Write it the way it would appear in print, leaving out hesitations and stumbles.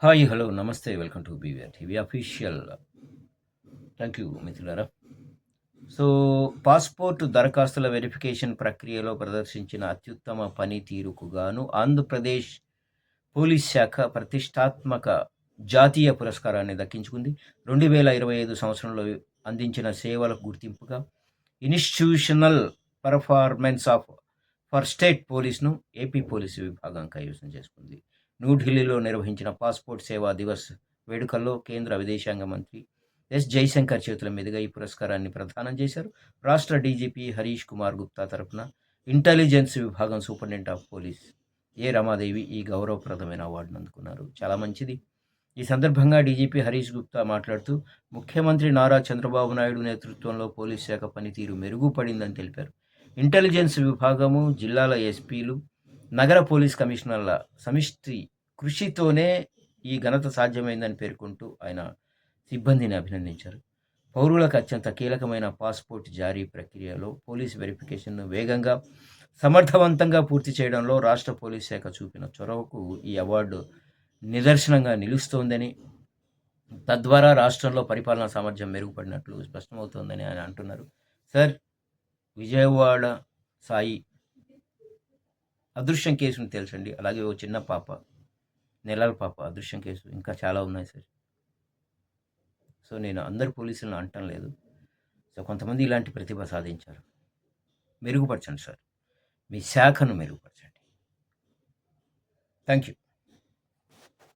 Hi hello నమస్తే welcome to BVR TV official. Thank you మిత్రులారా. So passport దరఖాస్తుల verification ప్రక్రియలో ప్రదర్శించిన అత్యుత్తమ పనితీరుకు గాను ఆంధ్రప్రదేశ్ పోలీస్ శాఖ ప్రతిష్టాత్మక జాతీయ పురస్కారాన్ని దక్కించుకుంది. 2025 సంవత్సరంలో అందించిన సేవలకు గుర్తింపుగా ఇన్స్టిట్యూషనల్ పర్ఫార్మెన్స్ ఫర్ స్టేట్ పోలీస్ను ఏపీ పోలీసు విభాగం కైవసం చేసుకుంది. న్యూఢిల్లీలో నిర్వహించిన పాస్పోర్ట్ సేవా దివస్ వేడుకల్లో కేంద్ర విదేశాంగ మంత్రి ఎస్ జైశంకర్ చేతుల మీదుగా ఈ పురస్కారాన్ని ప్రదానం చేశారు. రాష్ట్ర డీజీపీ హరీష్ కుమార్ గుప్తా తరపున ఇంటెలిజెన్స్ విభాగం సూపరింటెండెంట్ ఆఫ్ పోలీస్ ఏ రమాదేవి ఈ గౌరవప్రదమైన అవార్డును అందుకున్నారు. చాలా మంచిది. ఈ సందర్భంగా డీజీపీ హరీష్ గుప్తా మాట్లాడుతూ ముఖ్యమంత్రి నారా చంద్రబాబు నాయుడు నేతృత్వంలో పోలీస్ శాఖ పనితీరు మెరుగుపడిందని తెలిపారు. ఇంటెలిజెన్స్ విభాగము, జిల్లాల ఎస్పీలు, నగర పోలీస్ కమిషనర్ల సమిష్టి కృషితోనే ఈ ఘనత సాధ్యమైందని పేర్కొంటూ ఆయన సిబ్బందిని అభినందించారు. పౌరులకు అత్యంత కీలకమైన పాస్పోర్ట్ జారీ ప్రక్రియలో పోలీస్ వెరిఫికేషన్ను వేగంగా సమర్థవంతంగా పూర్తి చేయడంలో రాష్ట్ర పోలీస్ శాఖ చూపిన చొరవకు ఈ అవార్డు నిదర్శనంగా నిలుస్తోందని, తద్వారా రాష్ట్రంలో పరిపాలనా సామర్థ్యం మెరుగుపడినట్లు స్పష్టమవుతోందని ఆయన అంటున్నారు. సార్, విజయవాడ సాయి అదృశ్యం కేసును తెలుసండి. అలాగే ఓ చిన్న పాప, నెలల పాప అదృశ్యం కేసు, ఇంకా చాలా ఉన్నాయి సార్. సో నేను అందరు పోలీసులను అంటం లేదు. సో కొంతమంది ఇలాంటి ప్రతిభ సాధించారు. మెరుగుపరచండి సార్, మీ శాఖను మెరుగుపరచండి. Thank you.